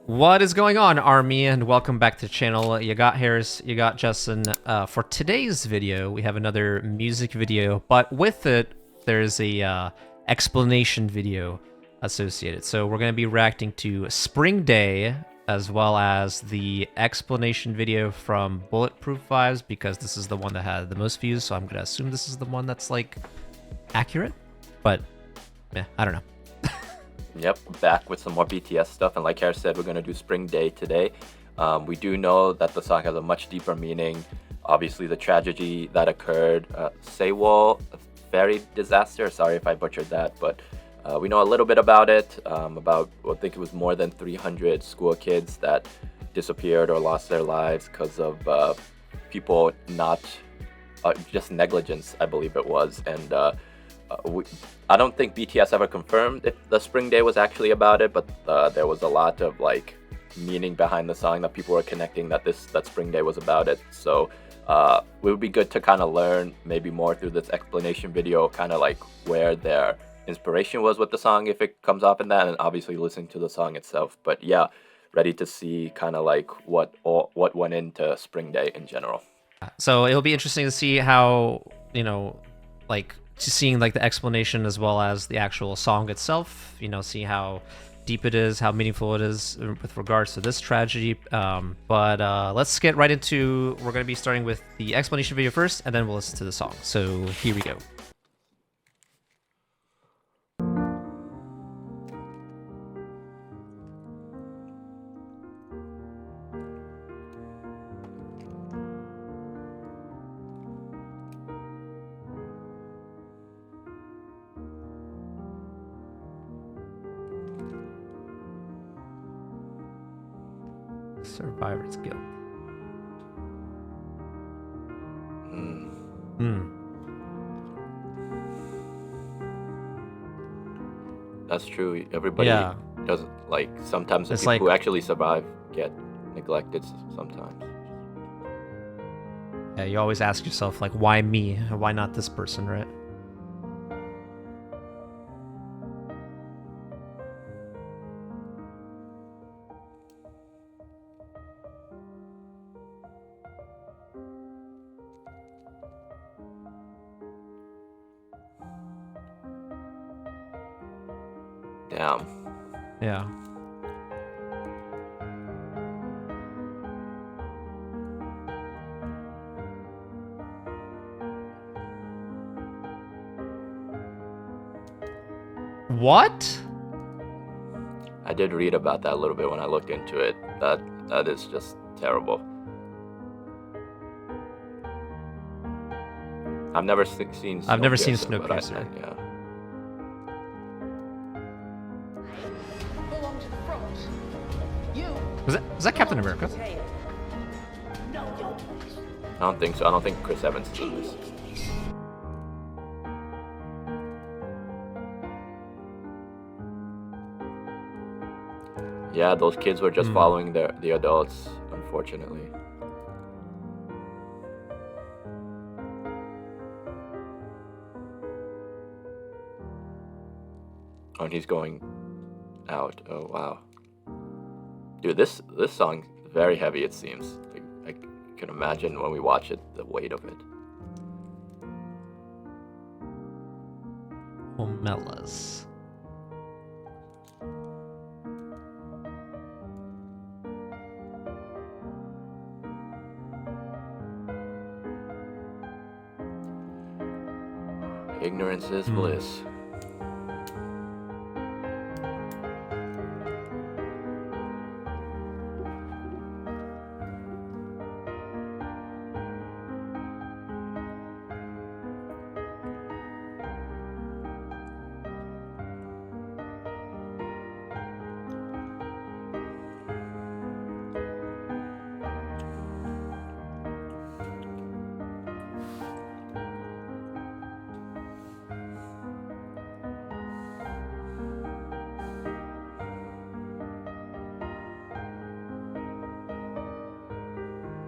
What is going on, Army, and welcome back to the channel. You got Harris, you got Justin. For today's video, we have another music video, but with it, there's a explanation video associated. So we're going to be reacting to Spring Day, as well as the explanation video from Bulletproof Vibes, because this is the one that had the most views, so I'm going to assume this is the one that's, like, accurate? But, yeah, I don't know. Yep, back with some more BTS stuff, and like Harris said, we're going to do Spring Day today. We do know that the song has a much deeper meaning. Obviously, the tragedy that occurred, Sewol ferry disaster, sorry if I butchered that, but we know a little bit about it, about, I think it was more than 300 school kids that disappeared or lost their lives because of people not, just negligence, I believe it was, and I don't think BTS ever confirmed if the Spring Day was actually about it, but there was a lot of like meaning behind the song that people were connecting that Spring Day was about it. So it would be good to kind of learn maybe more through this explanation video, kind of like where their inspiration was with the song, if it comes up in that, and obviously listening to the song itself. But yeah, ready to see kind of like what went into Spring Day in general. So it'll be interesting to see how, like, seeing like the explanation as well as the actual song itself, see how deep it is, how meaningful it is with regards to this tragedy. But let's get right into, we're going to be starting with the explanation video first, and then we'll listen to the song. So here we go. Survivor's Guilt. That's true. Everybody doesn't like. Sometimes the It's people like, who actually survive get neglected. Sometimes. yeah, you always ask yourself, like, why me? Why not this person, right? Damn. Yeah. What? I did read about that a little bit when I looked into it. That is just terrible. I've never seen. I've never seen Snowpiercer, but Snowpiercer. yeah. Was that Captain America? I don't think so. I don't think Chris Evans is in this. Yeah, those kids were just following the adults, unfortunately. Oh, and he's going out. Oh, wow. Dude, this song is very heavy, it seems. I can imagine when we watch it, the weight of it. Omelas. Ignorance is bliss.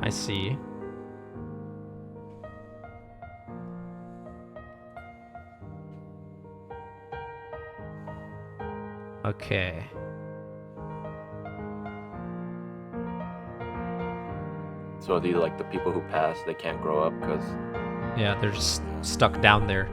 I see. Okay. So these like the people who pass, they can't grow up because. Yeah, they're just stuck down there.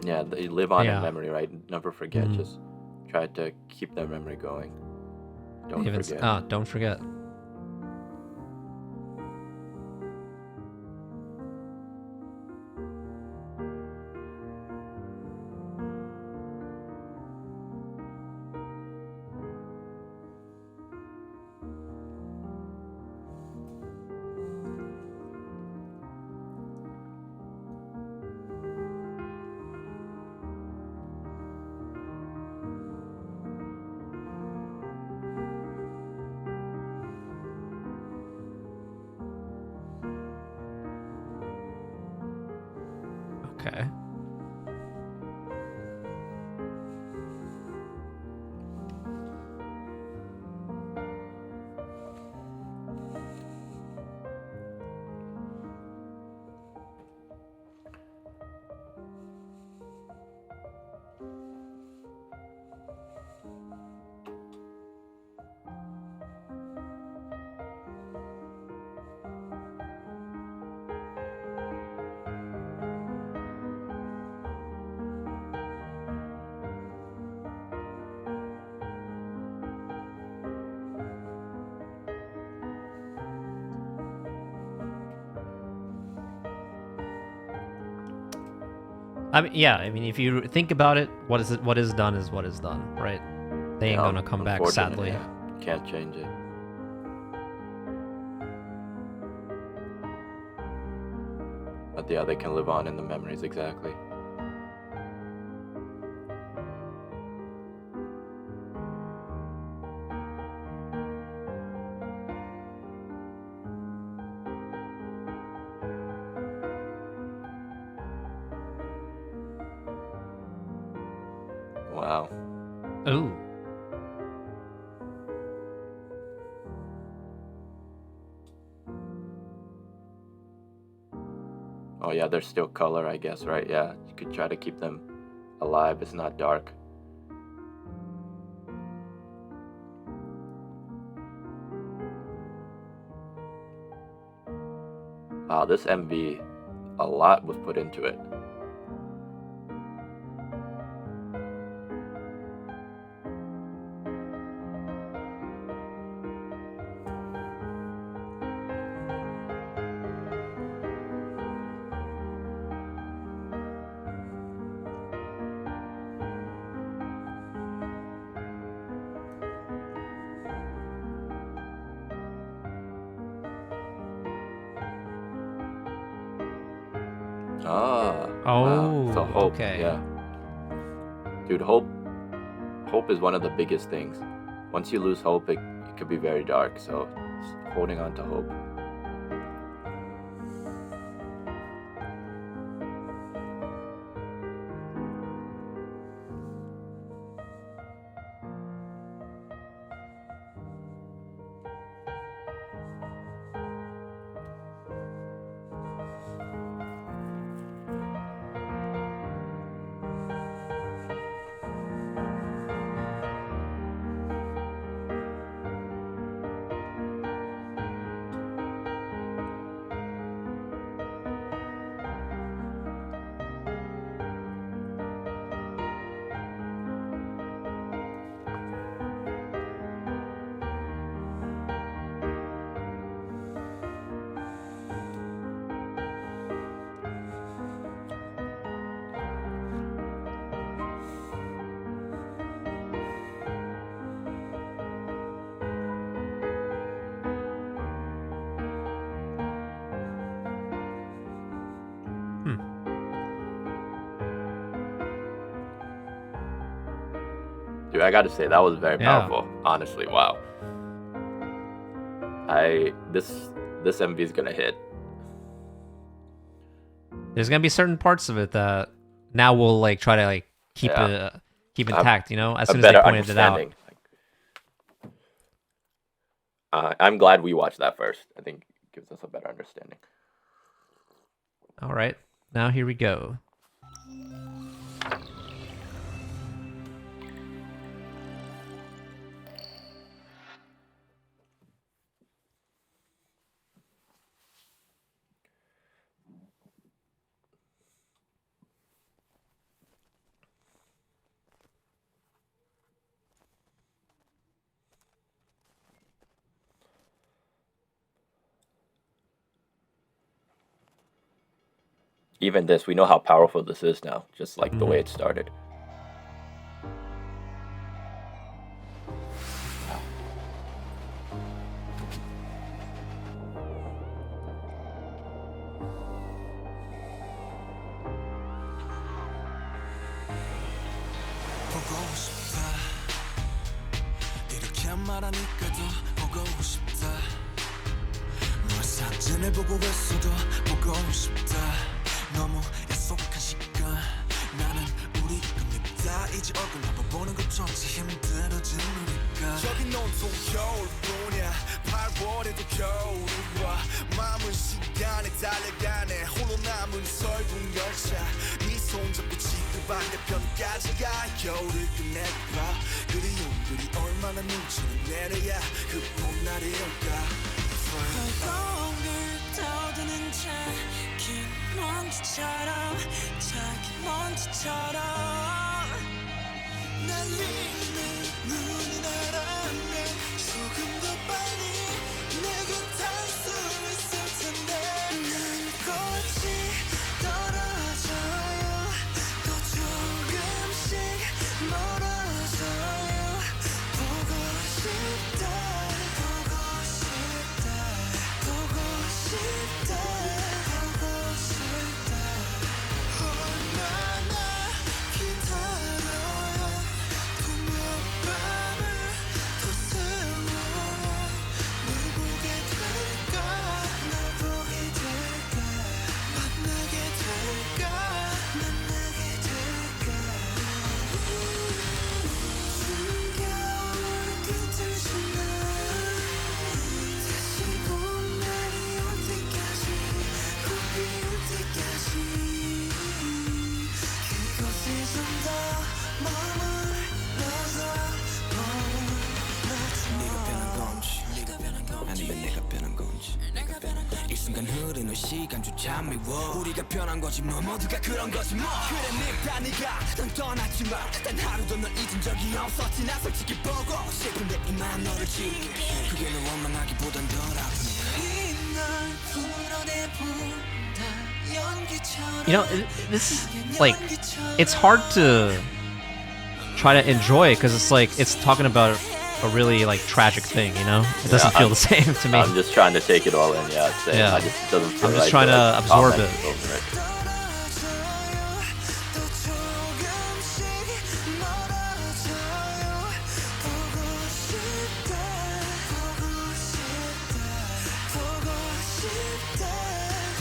Yeah, they live on in Yeah. memory, right? Never forget. Just try to keep their memory going. Don't forget. Don't forget. Okay. I mean, yeah. I mean, if you think about it, what is done is what is done, right? They ain't gonna come back, sadly. Yeah. Can't change it. But yeah, they can live on in the memories, exactly. Wow. Ooh. Oh yeah, there's still color, I guess, right? Yeah, you could try to keep them alive. It's not dark. Wow, this MV, a lot was put into it. Ah, wow. So hope, okay. yeah. Dude, hope is one of the biggest things. Once you lose hope, it could be very dark. So just holding on to hope. I gotta say that was very Yeah. powerful. Honestly, wow. This MV is gonna hit. There's gonna be certain parts of it that now we'll like try to like keep intact, you know, as soon as they pointed it out. I'm glad we watched that first. I think it gives us a better understanding. All right, now here we go. Even this, we know how powerful this is now, just like the way it started. 너무 약속한 시간 나는 우리 겁니다 이제 얼굴 한번 보는 것조차 힘들어진 우리가 여긴 온통 겨울뿐이야 8월에도 겨울이 와 마음은 시간에 달려가네 홀로 남은 설국 열차 네 손잡고 지구 반대편까지 가 겨울을 끝내봐 그리움들이 얼마나 눈치를 내려야 그 봄날이 올까 벌공을 떠드는 자긴 먼지처럼 작은 먼지처럼 날리는 눈이 나라면 조금 더 빨리 내게 닿을 수 있을 텐데 난 꽃이 떨어져요 또 조금씩 멀어져요 보고 싶다 보고 싶다 보고 싶다 보고 싶다 얼마나 기다려요 또 몇 밤을 더 세워요 널 보게 될까 날 보게 될까 만나게 될까 만나게 될까 숨겨오는 끝을 지나 다시 봄날이 올 때까지 봄이 올 때까지 그곳에 좀 더 머물러서 네가 변한 건지 아니면 내가 변한 건지 이 순간 흐르는 시간조차 미워 우리가 변한 거지 뭐 모두가 그런 거지 뭐 그래 네가 네가 난 떠났지 마단 하루도 널 잊은 적이 없었지 나 솔직히 보고 싶은데 이만 너를 지울게 그게 널 원망하기보단 덜 아프네 이날 풀어내본다 연기처럼 You know, this is like, it's hard to try to enjoy it because it's like it's talking about a really like tragic thing, you know? It doesn't feel the same to me. I'm just trying to take it all in. Yeah, same. Yeah. I just it doesn't feel I'm just right trying to like, absorb comment it. over it. 또 조금씩 멀어져요 보고 싶다 보고 싶다 보고 싶다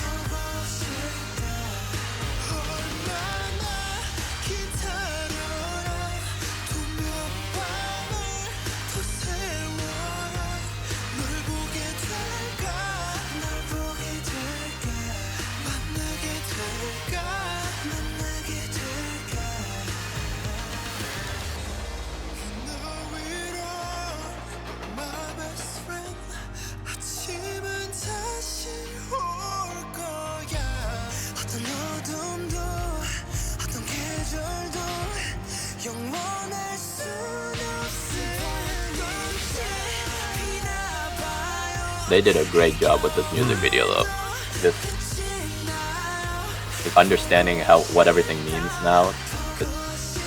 보고 싶다 얼마나 기다려라 또 몇 밤을 더 세워라 널 보게 될까 날 보게 될까 만나게 될까 만나게 될까 너 위로 my best friend 아침은 다시 올 거야 어떤 어둠도 어떤 계절도 영원할 순 없을 건지 비나봐요 They did a great job with this music video, though. Just like, understanding what everything means now. It's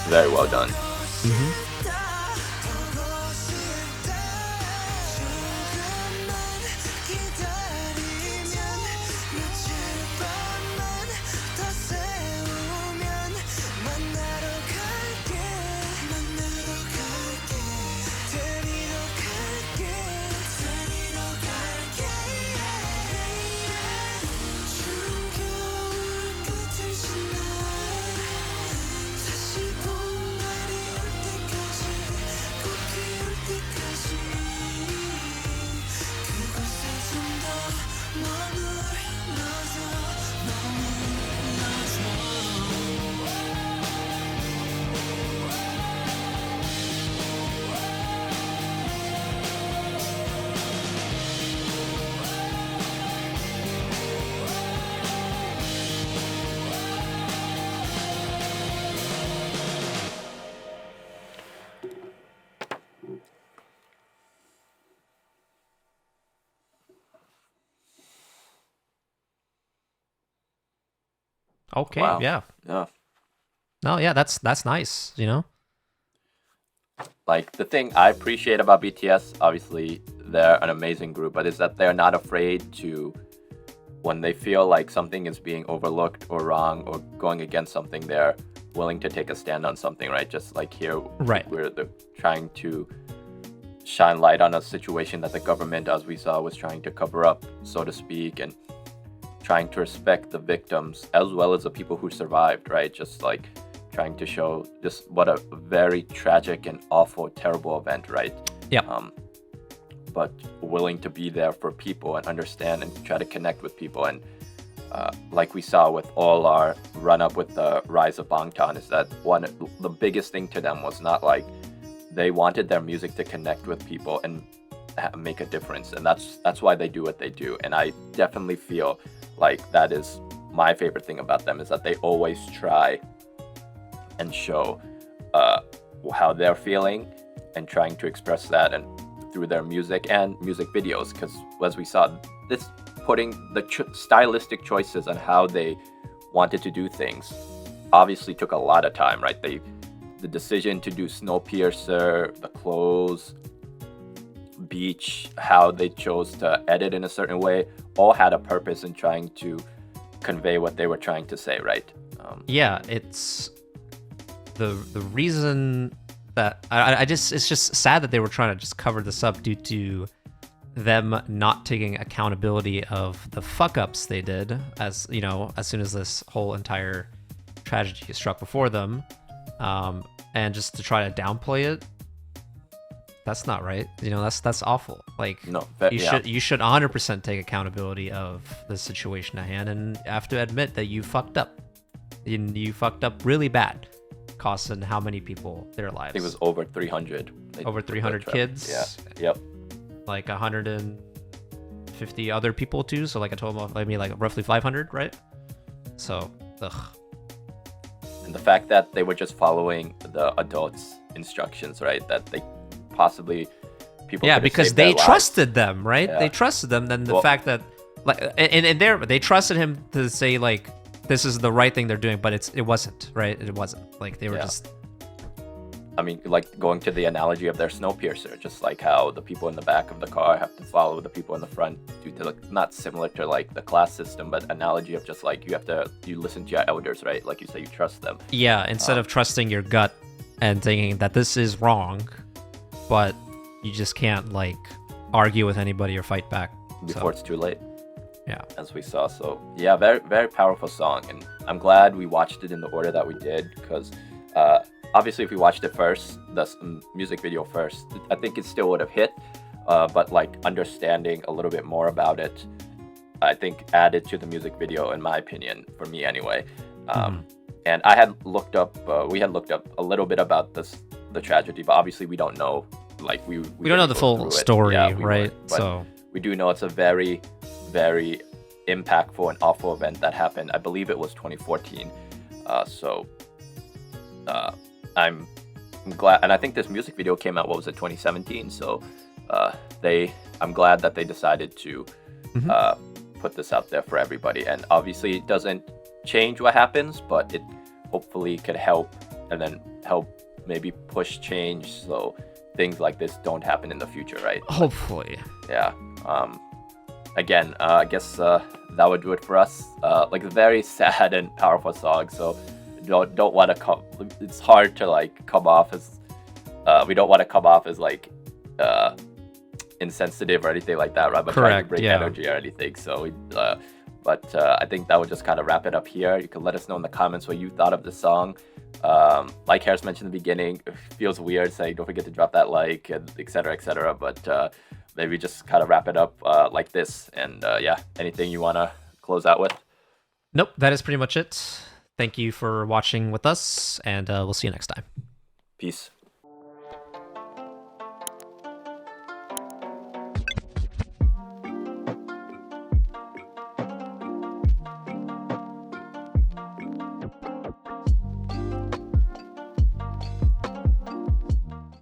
very well done. 만나러 갈게 만나게 Okay, Wow. yeah. Yeah. No, yeah, that's nice, you know? Like, the thing I appreciate about BTS, obviously they're an amazing group, but is that they're not afraid to, when they feel like something is being overlooked or wrong or going against something, they're willing to take a stand on something, right? Just like here, Right. we're trying to shine light on a situation that the government, as we saw, was trying to cover up, so to speak, and trying to respect the victims as well as the people who survived, right? Just like trying to show just what a very tragic and awful, terrible event, right? Yeah. But willing to be there for people and understand and try to connect with people. And like we saw with all our run up with the rise of Bangtan, is that the biggest thing to them was not like they wanted their music to connect with people and make a difference, and that's why they do what they do. And I definitely feel like that is my favorite thing about them, is that they always try and show how they're feeling and trying to express that and through their music and music videos, because as we saw, this putting the stylistic choices on how they wanted to do things obviously took a lot of time, right? The decision to do Snowpiercer, the clothes, beach, how they chose to edit in a certain way, all had a purpose in trying to convey what they were trying to say, right? Yeah, it's the reason that it's just sad that they were trying to just cover this up due to them not taking accountability of the fuck ups they did, as you know, as soon as this whole entire tragedy struck before them, and just to try to downplay it. That's not right. You know, that's awful. Like, No, you should 100% take accountability of the situation at hand and have to admit that you fucked up. You fucked up really bad, costing how many people their lives? I think it was over 300. Over 300 kids. Yeah. Yep. Like 150 other people too. So like a total of like roughly 500, right? So, ugh. And the fact that they were just following the adults' instructions, right? That they possibly people. Yeah, because they trusted them, right? Yeah. They trusted them. Then the fact that, like, and they trusted him to say like, this is the right thing they're doing, but it wasn't, right? It wasn't. Like they were just. I mean, like going to the analogy of their Snowpiercer, just like how the people in the back of the car have to follow the people in the front due to, like, not similar to like the class system, but analogy of just like you listen to your elders, right? Like you say, you trust them. Yeah, instead of trusting your gut and thinking that this is wrong, but you just can't like argue with anybody or fight back Before it's too late. Yeah. As we saw. So yeah, very, very powerful song. And I'm glad we watched it in the order that we did, because obviously if we watched it first, the music video first, I think it still would have hit. But like understanding a little bit more about it, I think added to the music video, in my opinion, for me anyway. And I had looked up, we had looked up a little bit about the tragedy, but obviously we don't know. Like we don't know the full story, right? So we do know it's a very, very impactful and awful event that happened. I believe it was 2014. I'm glad, and I think this music video came out, what was it, 2017? So I'm glad that they decided to put this out there for everybody. And obviously it doesn't change what happens, but it hopefully could help, and then help maybe push change so things like this don't happen in the future, right? Hopefully. Yeah. Again, I guess that would do it for us. Like a very sad and powerful song, so don't want to it's hard to like come off as we don't want to come off as like insensitive or anything like that, right? But trying to bring energy or anything. So but I think that would just kind of wrap it up here. You can let us know in the comments what you thought of the song. Like Harris mentioned in the beginning, it feels weird saying don't forget to drop that like, and etc. But maybe just kind of wrap it up like this. And yeah, anything you want to close out with? Nope, that is pretty much it. Thank you for watching with us, and we'll see you next time. Peace.